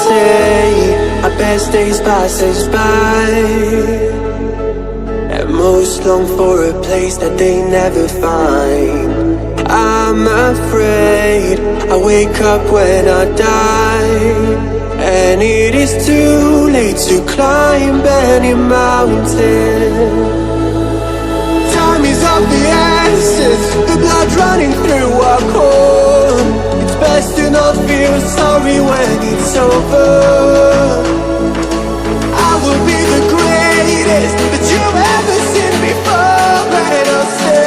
say our best days pass us by, and most long for a place that they never find. I'm afraid I wake up when I die, and it is too late to climb any mountain. Time is of the essence, the blood running through our core. It's best to not feel sorry when it's over. I will be the greatest that you've ever seen before, and I'll stay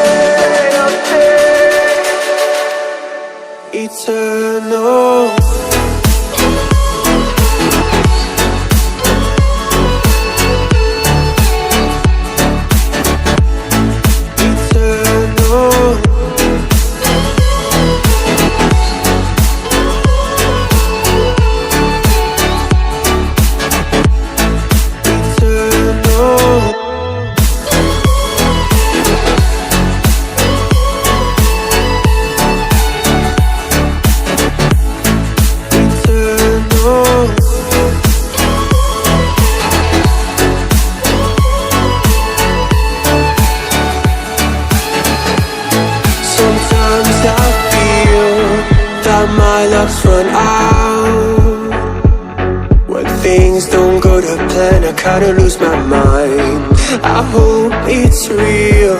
eternal. My luck's run out. When things don't go to plan, I kinda lose my mind. I hope it's real,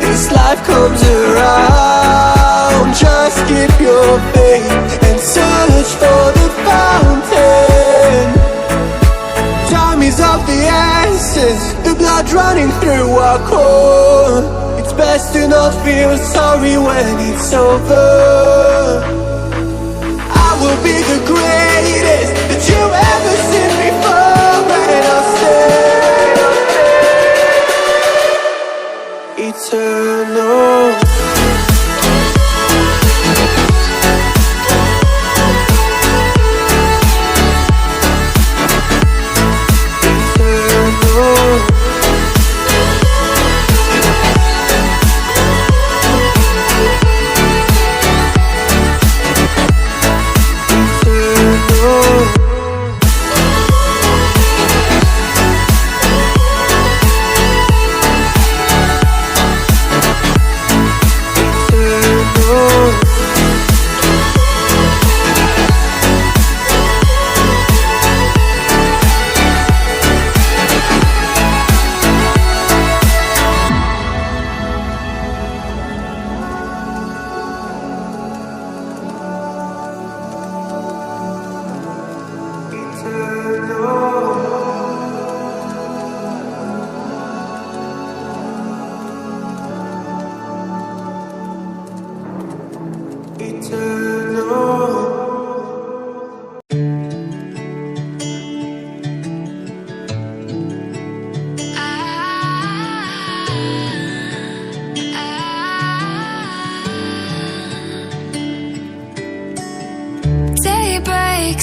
this life comes around. Just keep your faith and search for the fountain. Time is of the essence, the blood running through our core. It's best to not feel sorry when it's over. Will be the greatest that you've ever seen before, and I'll stay eternal.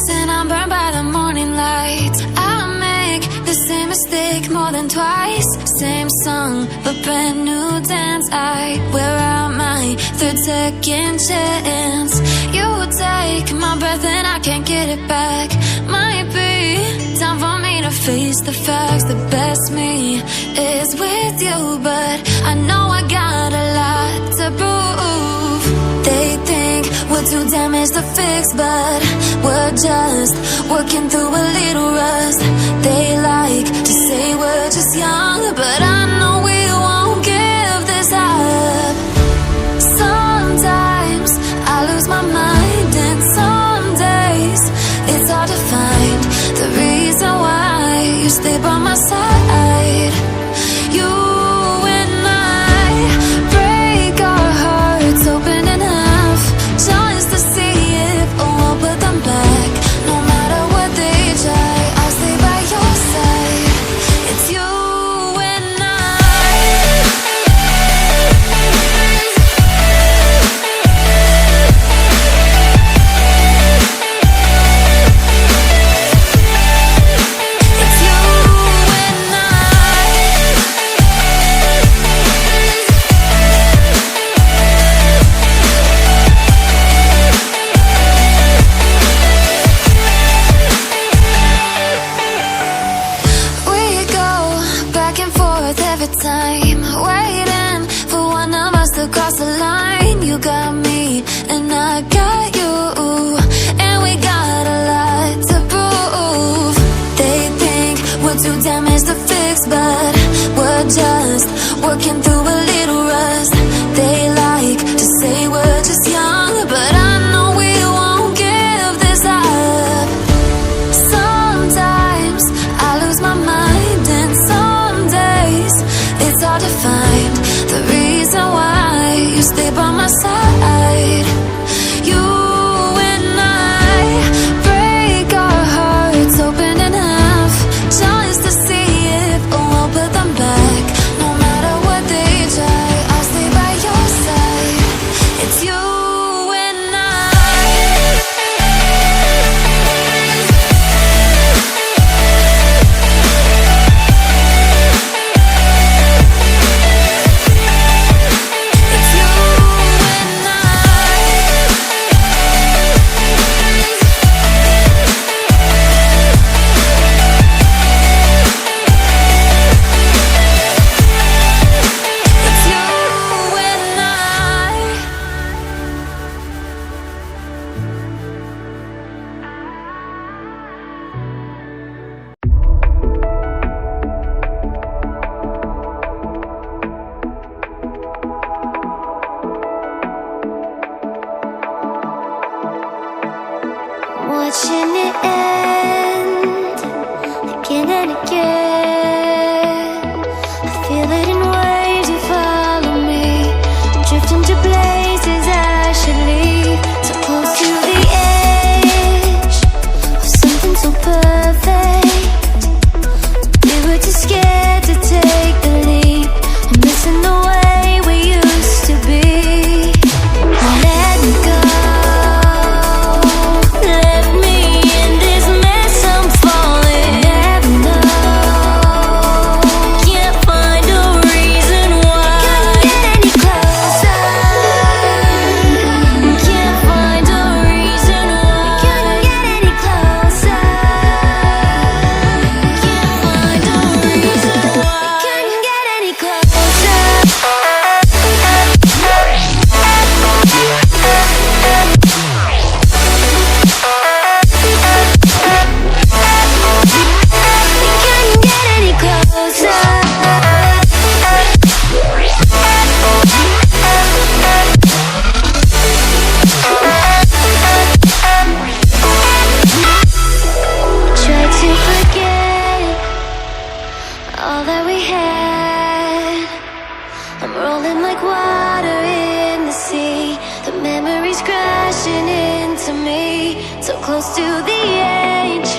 And I'm burned by the morning light. I make the same mistake more than twice. Same song, but brand new dance. I wear out my third second chance. You take my breath and I can't get it back. Might be time for me to face the facts. The best me is with you, but I know I got a lot to prove. They think we're too damaged to fix, but we're just working through a little rust. They like to say we're just young, but I know we won't give this up. Sometimes I lose my mind, and some days it's hard to find the reason why you stay by my side. You and I break our hearts open enough just to see if we'll put them back. No matter what they try, I'll stay by your side. It's you and I. watching it end again and again. I feel it in waves you follow me, drifting to places I should leave. So close to the edge of something so perfect. We were too scared to take the leap. I'm missing the way we used to be. Let me go. Left me in this mess I'm falling. Never know. Can't find a reason why. Couldn't get any closer. Can't find a reason why. Couldn't get any closer. Can't find a reason why. Couldn't get any closer. Couldn't get any closer. Try to forget all that we had. I'm rolling like water in the sea. The memories crashing into me. So close to the edge